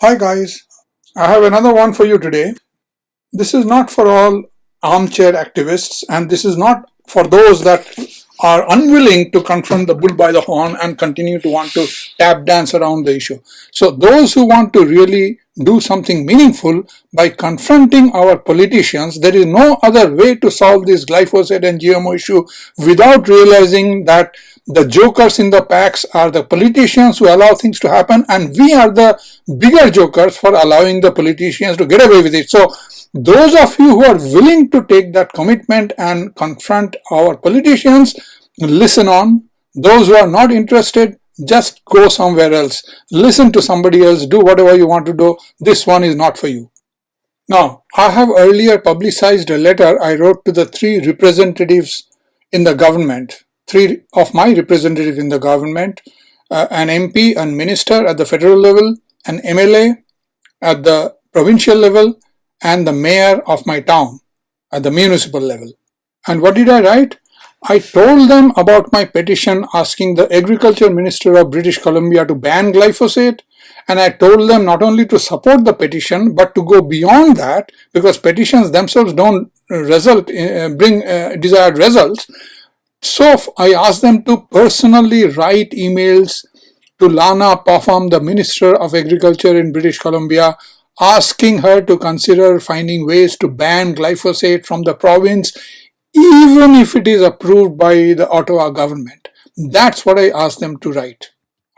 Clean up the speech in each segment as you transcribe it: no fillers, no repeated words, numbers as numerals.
Hi guys, I have another one for you today. This is not for all armchair activists, and this is not for those that are unwilling to confront the bull by the horn and continue to want to tap dance around the issue. So those who want to really do something meaningful by confronting our politicians, there is no other way to solve this glyphosate and GMO issue without realizing that the jokers in the packs are the politicians who allow things to happen, and we are the bigger jokers for allowing the politicians to get away with it. So those of you who are willing to take that commitment and confront our politicians, listen on. Those who are not interested, just go somewhere else. Listen to somebody else, do whatever you want to do. This one is not for you. Now, I have earlier publicized a letter I wrote to the three representatives in the government, three of my representatives in the government, an MP and minister at the federal level, an MLA at the provincial level, and the mayor of my town at the municipal level. And what did I write? I told them about my petition asking the Agriculture Minister of British Columbia to ban glyphosate, and I told them not only to support the petition but to go beyond that, because petitions themselves don't bring desired results. So I asked them to personally write emails to Lana Popham, the Minister of Agriculture in British Columbia, asking her to consider finding ways to ban glyphosate from the province, even if it is approved by the Ottawa government. That's what I asked them to write.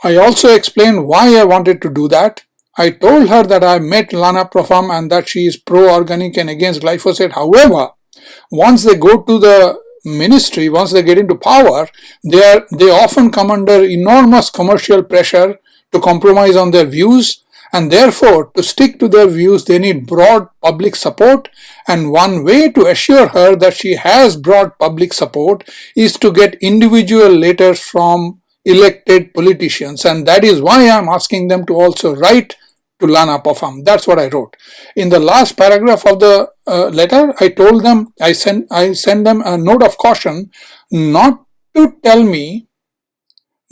I also explained why I wanted to do that. I told her that I met Lana Popham and that she is pro-organic and against glyphosate. However, once they go to the ministry, once they get into power, they often come under enormous commercial pressure to compromise on their views, and therefore to stick to their views they need broad public support, and one way to assure her that she has broad public support is to get individual letters from elected politicians, and that is why I am asking them to also write to Lana Popham. That's what I wrote. In the last paragraph of the letter, I told them, I sent them a note of caution not to tell me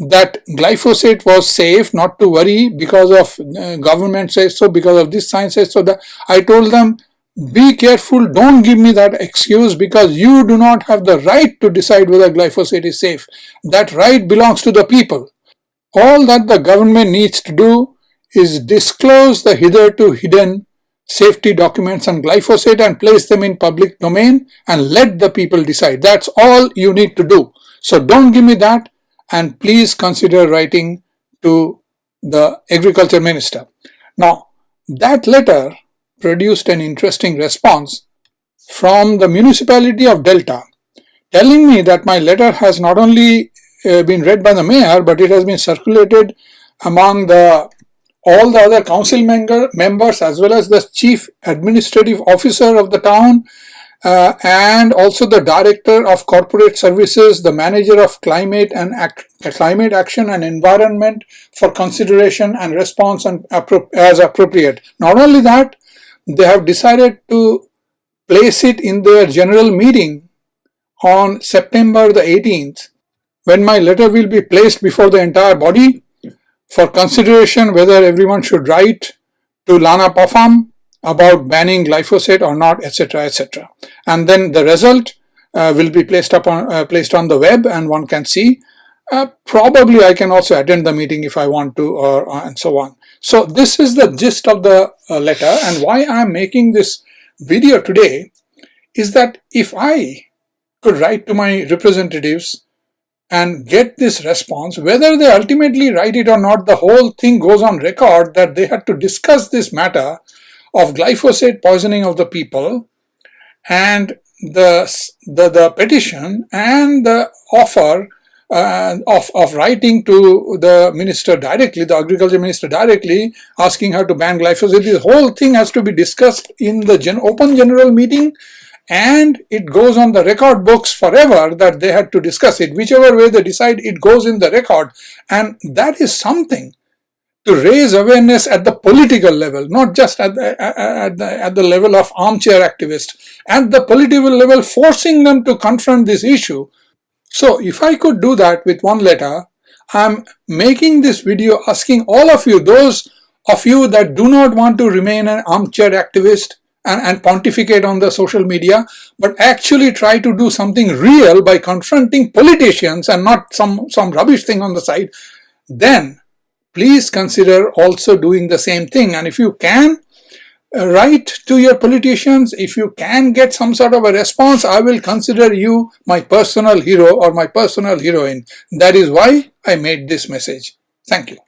that glyphosate was safe, not to worry because of government says so, because of this science says so. That I told them, be careful, don't give me that excuse, because you do not have the right to decide whether glyphosate is safe. That right belongs to the people. All that the government needs to do is disclose the hitherto hidden safety documents on glyphosate and place them in public domain and let the people decide. That's all you need to do. So don't give me that, and please consider writing to the Agriculture Minister. Now, that letter produced an interesting response from the municipality of Delta, telling me that my letter has not only been read by the mayor, but it has been circulated among all the other council members, as well as the chief administrative officer of the town, and also the director of corporate services, the manager of climate action and environment for consideration and response as appropriate. Not only that, they have decided to place it in their general meeting on September the 18th, when my letter will be placed before the entire body for consideration whether everyone should write to Lana Popham about banning glyphosate or not, etc., etc. And then the result will be placed on the web, and one can see. Probably I can also attend the meeting if I want to, and so on. So this is the gist of the letter, and why I am making this video today is that if I could write to my representatives and get this response, whether they ultimately write it or not, the whole thing goes on record that they had to discuss this matter of glyphosate poisoning of the people, and the petition and the offer of writing to the minister directly, the agriculture minister directly, asking her to ban glyphosate. This whole thing has to be discussed in the open general meeting, and it goes on the record books forever that they had to discuss it. Whichever way they decide, it goes in the record, and that is something to raise awareness at the political level, not just at the level of armchair activists, at the political level, forcing them to confront this issue. So if I could do that with one letter, I'm making this video asking all of you, those of you that do not want to remain an armchair activist and pontificate on the social media, but actually try to do something real by confronting politicians and not some rubbish thing on the side, then please consider also doing the same thing. And if you can write to your politicians, if you can get some sort of a response, I will consider you my personal hero or my personal heroine. That is why I made this message. Thank you.